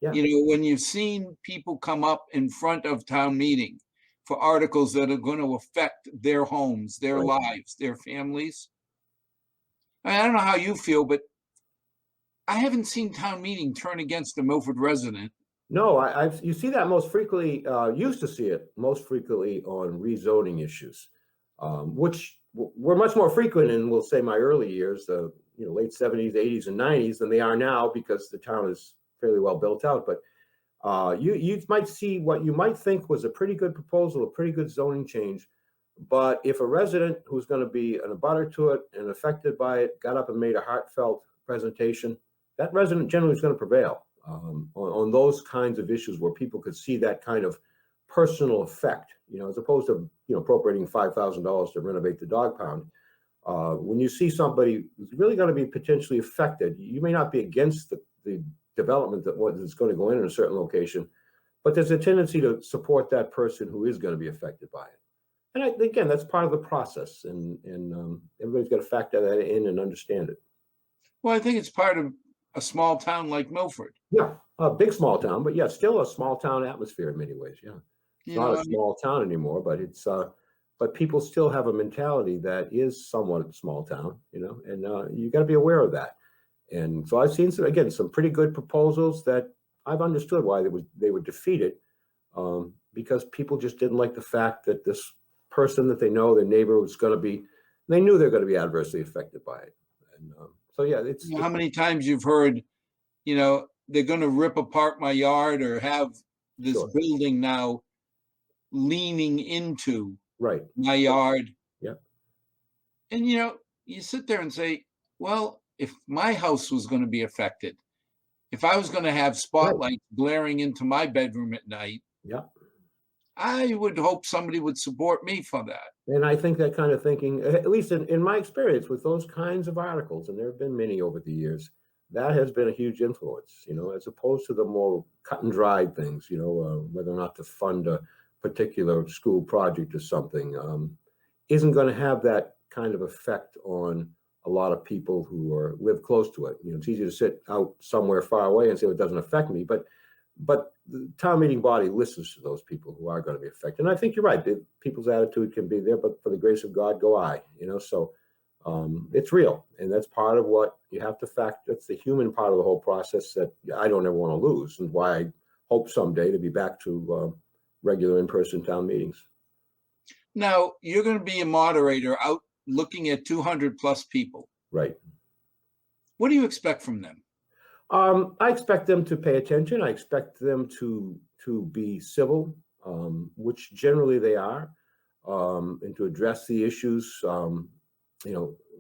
S2: Yeah.
S1: When you've seen people come up in front of town meeting for articles that are going to affect their homes, their lives, their families. I don't know how you feel, but I haven't seen town meeting turn against a Milford resident.
S2: No, you see that most frequently, used to see it most frequently on rezoning issues, which were much more frequent in, we'll say, my early years, late 70s, 80s, and 90s than they are now, because the town is fairly well built out. But you might see what you might think was a pretty good proposal, a pretty good zoning change. But if a resident who's going to be an abutter to it and affected by it got up and made a heartfelt presentation, that resident generally is going to prevail on those kinds of issues where people could see that kind of personal effect, as opposed to, appropriating $5,000 to renovate the dog pound. When you see somebody who's really going to be potentially affected, you may not be against the development that is going to go in a certain location, but there's a tendency to support that person who is going to be affected by it. And again, that's part of the process, and everybody's got to factor that in and understand it.
S1: Well, I think it's part of a small town like Milford.
S2: Yeah, a big small town, but yeah, still a small town atmosphere in many ways. Yeah, it's not a small town anymore, but it's but people still have a mentality that is somewhat small town, and you got to be aware of that. And so I've seen some pretty good proposals that I've understood why they were defeated, because people just didn't like the fact that this person that they know, their neighbor, was going to be, they knew they're going to be adversely affected by it. And so yeah, it's
S1: how many times you've heard, they're going to rip apart my yard or have this building now leaning into my yard.
S2: Yeah.
S1: And, you sit there and say, well, if my house was going to be affected, if I was going to have spotlights blaring into my bedroom at night, I would hope somebody would support me for that.
S2: And I think that kind of thinking, at least in my experience with those kinds of articles, and there have been many over the years, that has been a huge influence, as opposed to the more cut and dried things, whether or not to fund a particular school project or something, isn't going to have that kind of effect on a lot of people who live close to it. It's easy to sit out somewhere far away and say, well, it doesn't affect me, but the town meeting body listens to those people who are going to be affected. And I think you're right. People's attitude can be there, but for the grace of God, go I. So It's real, and that's part of what you have to factor. That's the human part of the whole process that I don't ever want to lose, and why I hope someday to be back to regular in-person town meetings.
S1: Now, you're going to be a moderator out looking at 200 plus people.
S2: Right.
S1: What do you expect from them?
S2: I expect them to pay attention. I expect them to be civil, which generally they are, and to address the issues,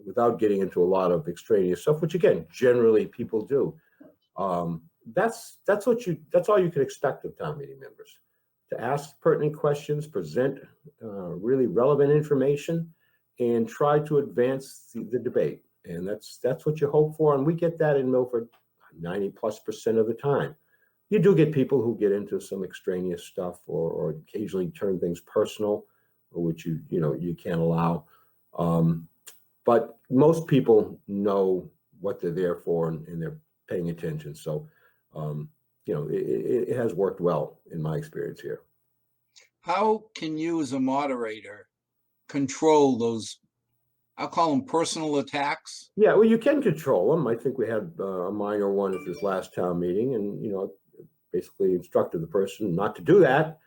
S2: without getting into a lot of extraneous stuff, which again, generally people do. That's all you can expect of town meeting members, to ask pertinent questions, present really relevant information, and try to advance the debate. And that's what you hope for. And we get that in Milford 90+% of the time. You do get people who get into some extraneous stuff or occasionally turn things personal, which you can't allow. But most people know what they're there for, and they're paying attention. So, it has worked well in my experience here.
S1: How can you as a moderator control those, I'll call them personal attacks? Yeah,
S2: well, you can control them. I think we had a minor one at this last town meeting, and, basically instructed the person not to do that.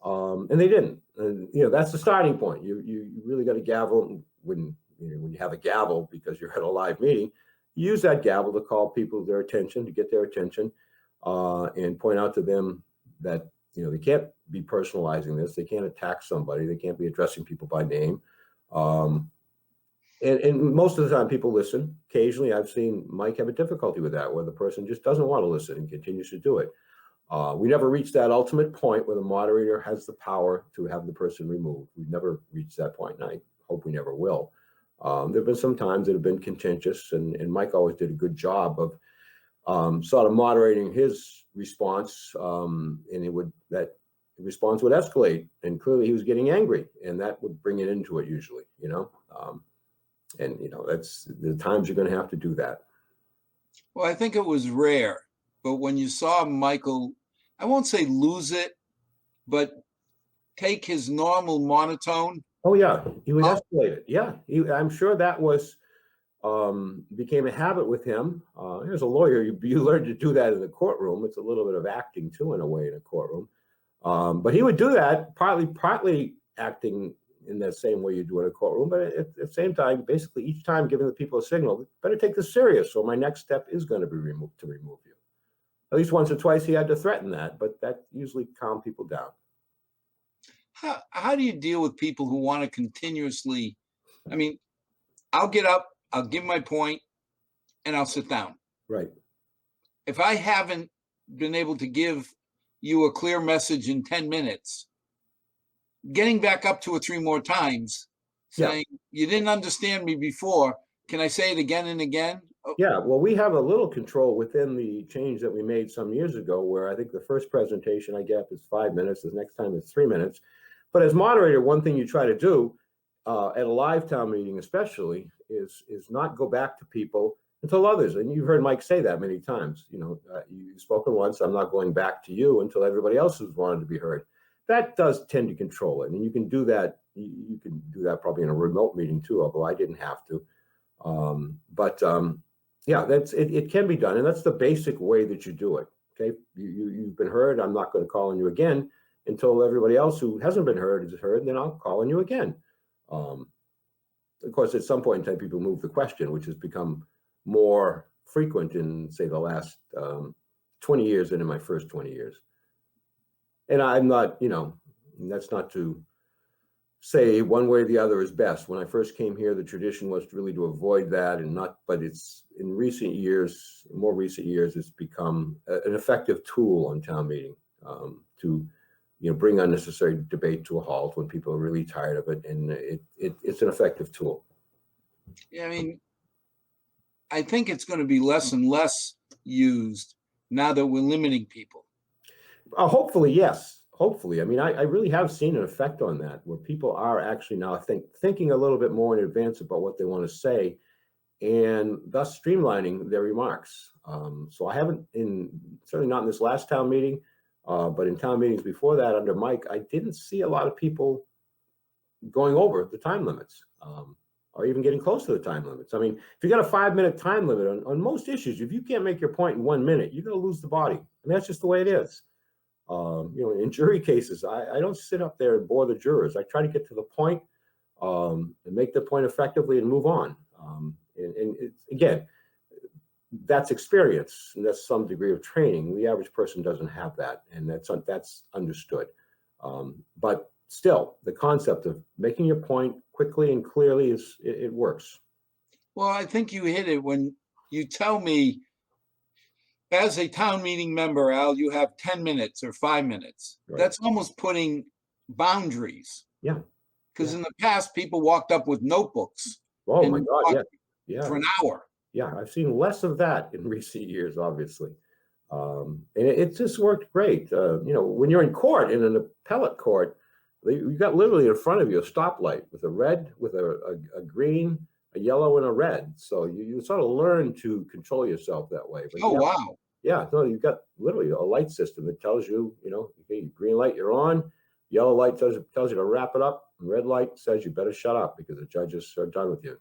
S2: And they didn't. And, that's the starting point. You really got to gavel when you have a gavel, because you're at a live meeting. Use that gavel to call people their attention, to get their attention, and point out to them that, they can't be personalizing this. They can't attack somebody. They can't be addressing people by name. And most of the time people listen. Occasionally I've seen Mike have a difficulty with that, where the person just doesn't want to listen and continues to do it. We never reached that ultimate point where the moderator has the power to have the person removed. We've never reached that point, and I hope we never will. There have been some times that have been contentious, and Mike always did a good job of sort of moderating his response, and that response would escalate, and clearly he was getting angry, and that would bring it into it usually, that's the times you're going to have to do that.
S1: Well, I think it was rare, but when you saw Michael, I won't say lose it, but take his normal monotone.
S2: Oh yeah, he would escalate it. Yeah, I'm sure that was became a habit with him. As a lawyer, you learn to do that in the courtroom. It's a little bit of acting too, in a way, in a courtroom. But he would do that, partly acting in the same way you do in a courtroom, but at the same time, basically each time giving the people a signal, better take this serious, so my next step is going to be remove you. At least once or twice he had to threaten that, but that usually calmed people down.
S1: How do you deal with people who want to continuously, I'll get up, I'll give my point, and I'll sit down.
S2: Right.
S1: If I haven't been able to give you a clear message in 10 minutes, getting back up 2 or 3 more times, saying, you didn't understand me before, can I say it again and again?
S2: Yeah, well, we have a little control within the change that we made some years ago, where I think the first presentation I get is 5 minutes, the next time it's 3 minutes. But as moderator, one thing you try to do at a live town meeting especially is not go back to people until others, and you've heard Mike say that many times, you've spoken once, I'm not going back to you until everybody else has wanted to be heard. That does tend to control it, and you can do that. You can do that probably in a remote meeting too, although I didn't have to. Yeah, it can be done, and that's the basic way that you do it. Okay, you've been heard. I'm not going to call on you again until everybody else who hasn't been heard is heard, and then I'll call on you again. Of course, at some point in time, people move the question, which has become more frequent in, say, the last 20 years than in my first 20 years. And I'm not, that's not to say one way or the other is best. When I first came here, the tradition was really to avoid that, but it's in more recent years, it's become an effective tool on town meeting to, bring unnecessary debate to a halt when people are really tired of it, and it's an effective tool.
S1: Yeah, I think it's going to be less and less used now that we're limiting people.
S2: Hopefully, yes. Hopefully. I really have seen an effect on that, where people are actually now thinking a little bit more in advance about what they want to say, and thus streamlining their remarks. So I haven't, certainly not in this last town meeting, but in town meetings before that under Mike, I didn't see a lot of people going over the time limits. or even getting close to the time limits. I mean, if you got a 5-minute time limit on most issues, if you can't make your point in 1 minute, you're going to lose the body. And that's just the way it is. In jury cases, I don't sit up there and bore the jurors. I try to get to the point and make the point effectively and move on. And it's, again, that's experience and that's some degree of training. The average person doesn't have that, and that's understood. But still, the concept of making your point quickly and clearly it works.
S1: Well, I think you hit it when you tell me, as a town meeting member, Al, you have 10 minutes or 5 minutes.
S2: Right.
S1: That's almost putting boundaries.
S2: Yeah.
S1: Because in the past, people walked up with notebooks.
S2: Oh
S1: and
S2: my God, yeah.
S1: For an hour.
S2: Yeah, I've seen less of that in recent years, obviously. And it just worked great. When you're in court, in an appellate court, you got literally in front of you a stoplight with a red, with a green, a yellow, and a red. So you sort of learn to control yourself that way. But
S1: Wow.
S2: Yeah, no, you've got literally a light system that tells you, okay, green light, you're on. Yellow light tells you to wrap it up. And red light says you better shut up because the judges are done with you.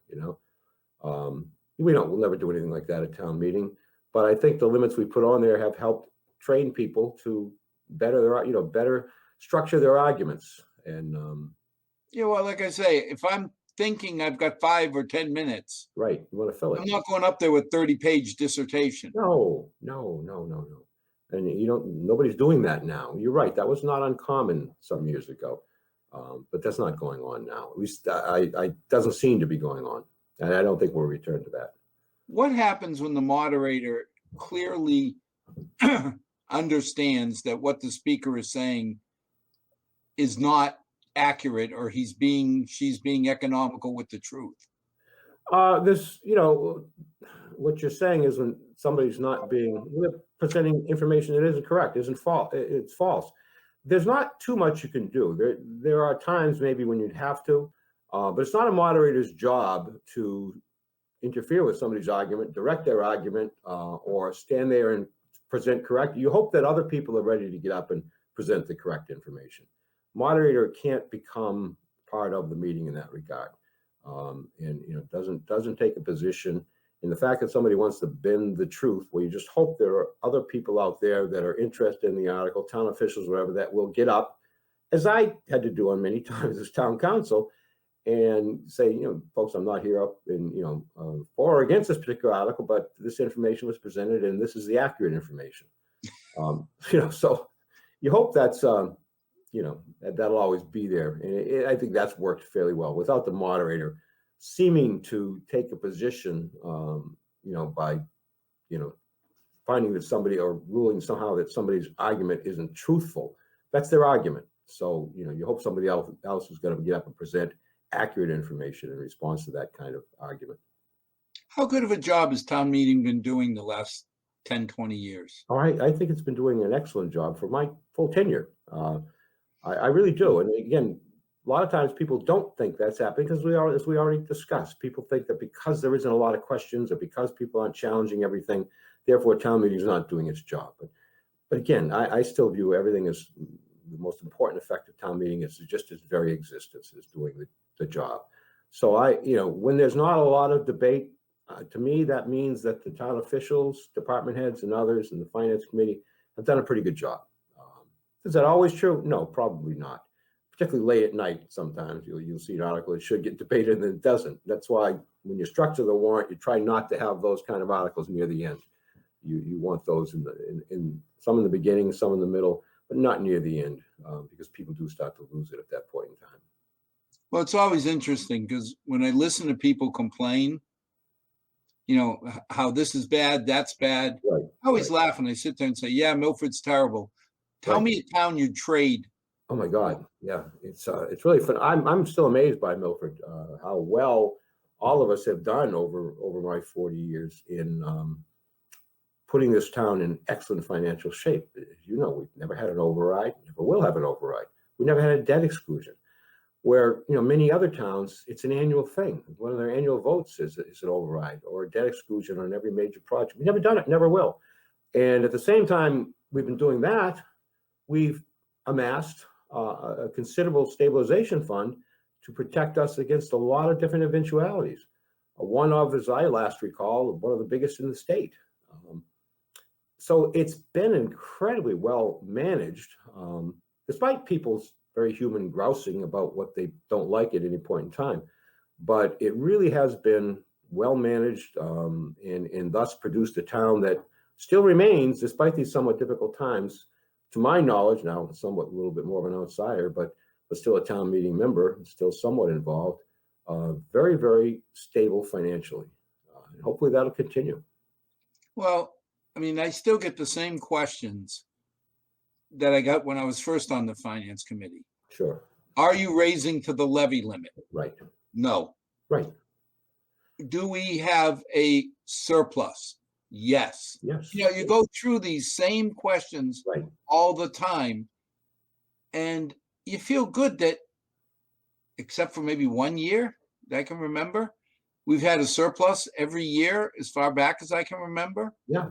S2: We'll never do anything like that at town meeting. But I think the limits we put on there have helped train people to better structure their arguments. And
S1: well, like I say, if I'm thinking I've got 5 or 10 minutes,
S2: right, you want to fill it.
S1: I'm not going up there with 30-page dissertation.
S2: No. And nobody's doing that now. You're right. That was not uncommon some years ago. But that's not going on now. At least I doesn't seem to be going on. And I don't think we'll return to that.
S1: What happens when the moderator clearly understands that what the speaker is saying is not accurate, or she's being economical with the truth?
S2: What you're saying is when somebody's not presenting information that isn't correct, it's false. There's not too much you can do. There are times maybe when you'd have to, but it's not a moderator's job to interfere with somebody's argument, direct their argument, or stand there and present correct. You hope that other people are ready to get up and present the correct information. Moderator can't become part of the meeting in that regard, and doesn't take a position. And the fact that somebody wants to bend the truth, well, you just hope there are other people out there that are interested in the article, town officials, whatever, that will get up, as I had to do on many times as town council, and say, folks, I'm not here up in, for or against this particular article, but this information was presented and this is the accurate information. So you hope that's, that'll always be there. And I think that's worked fairly well without the moderator seeming to take a position, by, finding that somebody, or ruling somehow that somebody's argument isn't truthful. That's their argument. So, you hope somebody else is going to get up and present accurate information in response to that kind of argument.
S1: How good of a job has town meeting been doing the last 10, 20 years?
S2: All right, I think it's been doing an excellent job for my full tenure. I really do. And again, a lot of times people don't think that's happening because as we already discussed, people think that because there isn't a lot of questions or because people aren't challenging everything, therefore town meeting is not doing its job. But again, I still view everything as the most important effect of town meeting is just its very existence is doing the job. So when there's not a lot of debate, to me, that means that the town officials, department heads and others and the finance committee have done a pretty good job. Is that always true? No, probably not. Particularly late at night, sometimes you'll see an article that should get debated and it doesn't. That's why when you structure the warrant, you try not to have those kind of articles near the end. You want those in some in the beginning, some in the middle, but not near the end, because people do start to lose it at that point in time.
S1: Well, it's always interesting because when I listen to people complain, how this is bad, that's bad.
S2: Right.
S1: I always laugh when I sit there and say, yeah, Milford's terrible. Tell me a town you'd trade.
S2: Oh my God. Yeah. It's really fun. I'm still amazed by Milford, how well all of us have done over my 40 years in putting this town in excellent financial shape. As we've never had an override, never will have an override. We never had a debt exclusion, where many other towns, it's an annual thing. One of their annual votes is an override or a debt exclusion on every major project. We've never done it, never will. And at the same time we've been doing that, we've amassed a considerable stabilization fund to protect us against a lot of different eventualities. One of, as I last recall, one of the biggest in the state. So it's been incredibly well managed, despite people's very human grousing about what they don't like at any point in time. But it really has been well managed, and thus produced a town that still remains, despite these somewhat difficult times, to my knowledge, now somewhat a little bit more of an outsider, but still a town meeting member, and still somewhat involved, very, very stable financially. And hopefully that'll continue.
S1: Well, I mean, I still get the same questions that I got when I was first on the finance committee.
S2: Sure.
S1: Are you raising to the levy limit?
S2: Right.
S1: No.
S2: Right.
S1: Do we have a surplus? Yes.
S2: Yes.
S1: You know, you go through these same questions
S2: Right.
S1: all the time, and you feel good that, except for maybe 1 year that I can remember, we've had a surplus every year as far back as I can remember.
S2: Yeah.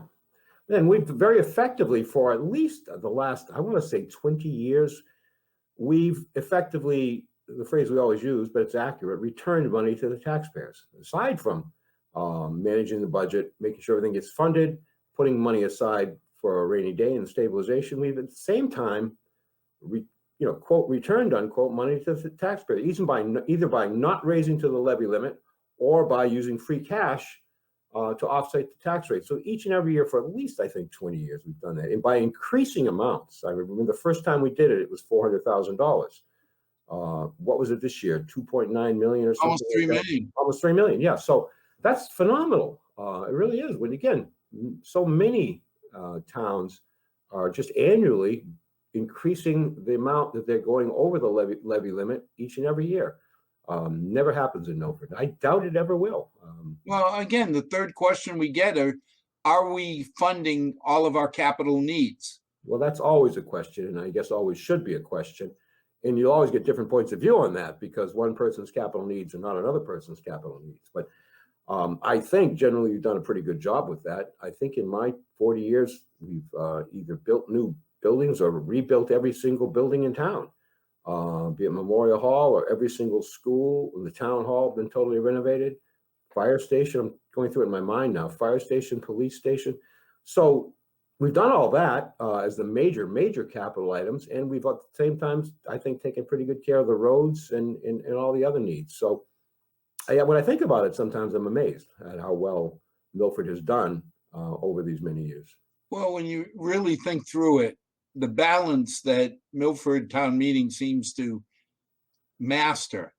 S2: And we've very effectively, for at least the last, I want to say 20 years, we've effectively, the phrase we always use, but it's accurate, returned money to the taxpayers. Aside from managing the budget, making sure everything gets funded, putting money aside for a rainy day and stabilization, we've at the same time, quote, returned, unquote, money to the taxpayer, either by not raising to the levy limit or by using free cash to offset the tax rate. So each and every year for at least, I think, 20 years, we've done that. And by increasing amounts, I remember the first time we did it, it was $400,000. What was it this year? 2.9 million or something?
S1: Almost 3 million.
S2: Almost 3 million. Yeah. So that's phenomenal. It really is. When again, so many towns are just annually increasing the amount that they're going over the levy limit each and every year. Never happens in Milford. I doubt it ever will.
S1: Well, again, the third question we get are we funding all of our capital needs?
S2: Well, that's always a question, and I guess always should be a question. And you always get different points of view on that because one person's capital needs are not another person's capital needs. But I think generally you've done a pretty good job with that. I think in my 40 years, we've either built new buildings or rebuilt every single building in town. Be it Memorial Hall or every single school in the town hall been totally renovated. Fire station, I'm going through it in my mind now, fire station, police station. So we've done all that as the major capital items. And we've at the same time, I think, taken pretty good care of the roads and all the other needs. So when I think about it, sometimes I'm amazed at how well Milford has done over these many years.
S1: Well, when you really think through it, the balance that Milford Town Meeting seems to master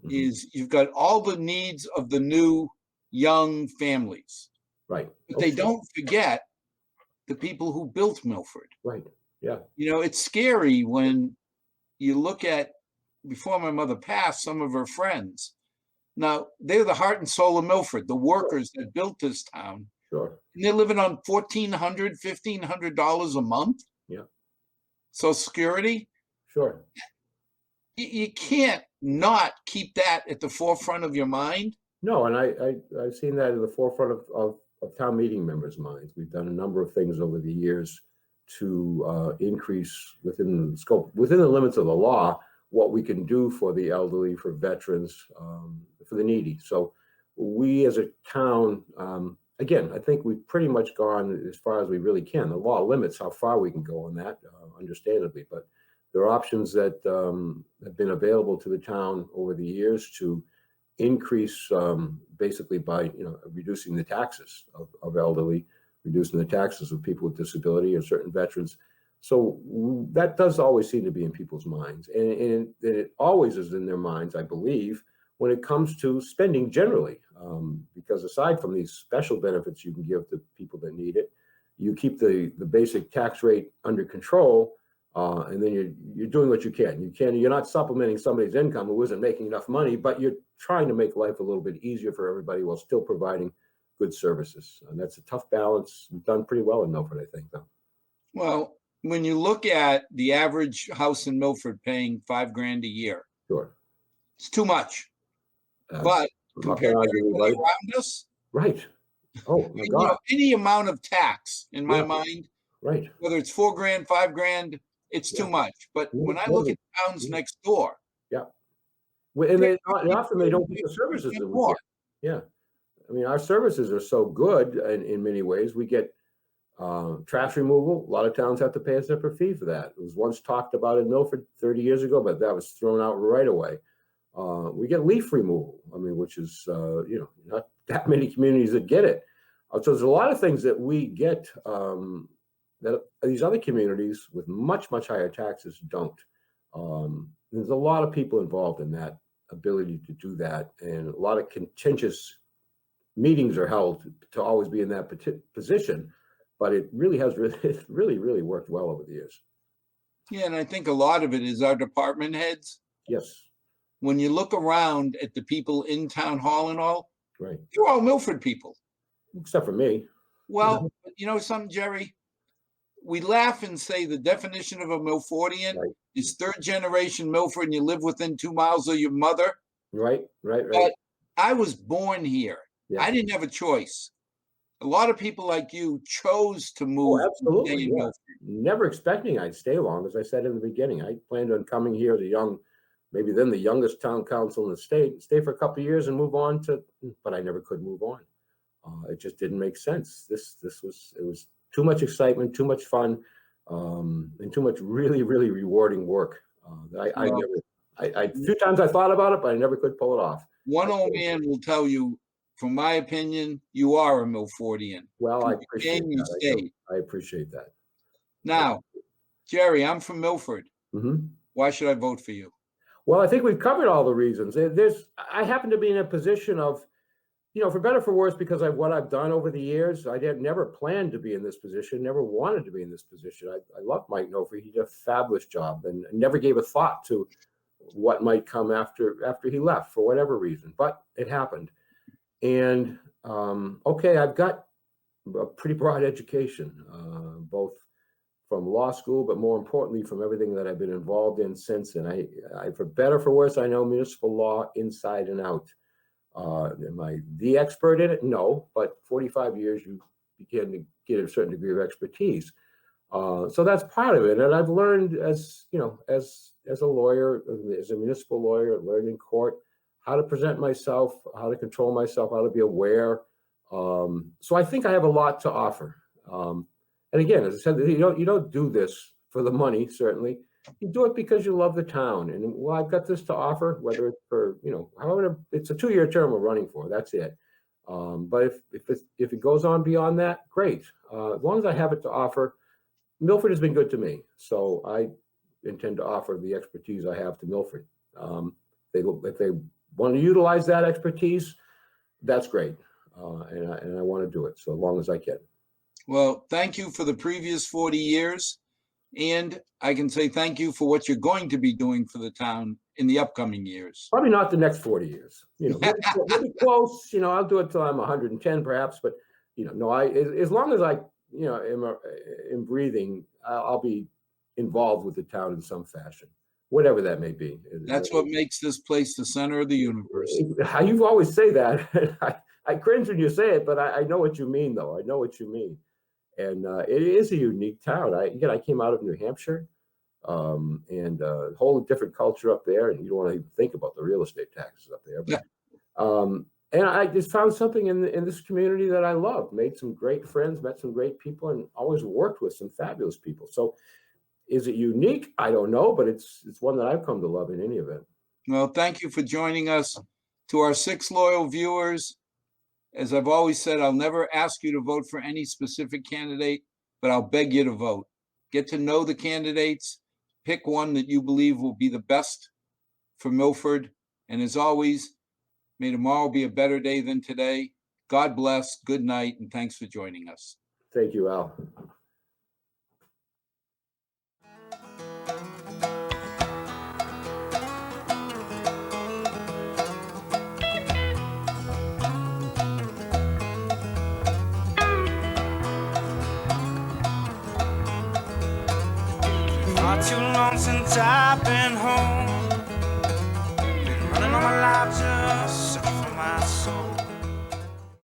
S1: is you've got all the needs of the new young families.
S2: Right.
S1: But they don't forget the people who built Milford.
S2: Right. Yeah.
S1: You know, it's scary when you look at, before my mother passed, some of her friends. Now, they're the heart and soul of Milford, the workers that built this town.
S2: Sure.
S1: And they're living on $1,400, $1,500 a month.
S2: Yeah.
S1: Social Security.
S2: Sure.
S1: You can't not keep that at the forefront of your mind.
S2: No, and I've seen that in the forefront of town meeting members' minds. We've done a number of things over the years to increase within the scope, within the limits of the law, what we can do for the elderly, for veterans, for the needy. So we as a town, again, I think we've pretty much gone as far as we really can. The law limits how far we can go on that, understandably, but there are options that have been available to the town over the years to increase basically by reducing the taxes of elderly, reducing the taxes of people with disability or certain veterans. So that does always seem to be in people's minds, and it always is in their minds, I believe, when it comes to spending generally, because aside from these special benefits you can give to people that need it, you keep the basic tax rate under control, and then you're doing what you can. You're not supplementing somebody's income who isn't making enough money, but you're trying to make life a little bit easier for everybody while still providing good services. And that's a tough balance. We've done pretty well in Milford, I think, though.
S1: Well, when you look at the average house in Milford paying $5,000 a year,
S2: Sure,
S1: it's too much. But compared to everybody around us,
S2: right? Oh my God!
S1: Any amount of tax in my mind,
S2: right?
S1: Whether it's $4,000, $5,000, it's too much. But when I look at towns next door,
S2: yeah, And often they don't get the services that we get. Yeah. I mean, our services are so good in many ways. We get trash removal. A lot of towns have to pay a separate fee for that. It was once talked about in Milford 30 years ago, but that was thrown out right away. We get leaf removal, I mean, which is, not that many communities that get it. So there's a lot of things that we get that these other communities with much, much higher taxes don't. There's a lot of people involved in that ability to do that. And a lot of contentious meetings are held to always be in that position. But it really has really worked well over the years.
S1: Yeah, and I think a lot of it is our department heads.
S2: Yes.
S1: When you look around at the people in town hall and all,
S2: right,
S1: they're all Milford people.
S2: Except for me.
S1: Well, you know something, Jerry? We laugh and say the definition of a Milfordian is third generation Milford and you live within 2 miles of your mother.
S2: Right.
S1: But I was born here. Yeah. I didn't have a choice. A lot of people like you chose to move.
S2: Oh, absolutely. Yeah. Never expecting I'd stay long. As I said in the beginning, I planned on coming here as a young, maybe then the youngest town council in the state, stay for a couple of years and move on but I never could move on. It just didn't make sense. It was too much excitement, too much fun, and too much really rewarding work. A few times I thought about it, but I never could pull it off.
S1: One old man will tell you, from my opinion, you are a Milfordian.
S2: Well, I appreciate that. I appreciate that.
S1: Now, Jerry, I'm from Milford.
S2: Mm-hmm.
S1: Why should I vote for you?
S2: Well, I think we've covered all the reasons. I happen to be in a position of, for better or for worse, because of what I've done over the years. I never planned to be in this position, never wanted to be in this position. I love Mike Milford. He did a fabulous job and never gave a thought to what might come after he left for whatever reason, but it happened. And I've got a pretty broad education, both from law school, but more importantly, from everything that I've been involved in since. And I for better or for worse, I know municipal law inside and out. Am I the expert in it? No, but 45 years, you begin to get a certain degree of expertise. So that's part of it. And I've learned as a lawyer, as a municipal lawyer, I've learned in court, how to present myself, how to control myself, how to be aware. So I think I have a lot to offer. And again, as I said, you don't do this for the money, certainly. You do it because you love the town. And I've got this to offer, whether it's for, however, it's a 2-year term we're running for, that's it. But if it goes on beyond that, great. As long as I have it to offer, Milford has been good to me. So I intend to offer the expertise I have to Milford. If they want to utilize that expertise, that's great. And I want to do it so long as I can.
S1: Well, thank you for the previous 40 years. And I can say thank you for what you're going to be doing for the town in the upcoming years.
S2: Probably not the next 40 years. Maybe close. I'll do it till I'm 110 perhaps. But, as long as I, am breathing, I'll be involved with the town in some fashion, whatever that may be.
S1: That's what makes this place the center of the universe.
S2: You always say that. I cringe when you say it, but I know what you mean, though. I know what you mean. And it is a unique town. I came out of New Hampshire, and a whole different culture up there. And you don't want to even think about the real estate taxes up there. But, and I just found something in this community that I love. Made some great friends, met some great people, and always worked with some fabulous people. So, is it unique? I don't know, but it's one that I've come to love in any event.
S1: Well, thank you for joining us. To our 6 loyal viewers, as I've always said, I'll never ask you to vote for any specific candidate, but I'll beg you to vote. Get to know the candidates, pick one that you believe will be the best for Milford. And as always, may tomorrow be a better day than today. God bless, good night, and thanks for joining us.
S2: Thank you, Al.
S3: Not too long since I've been home. Been running all my life just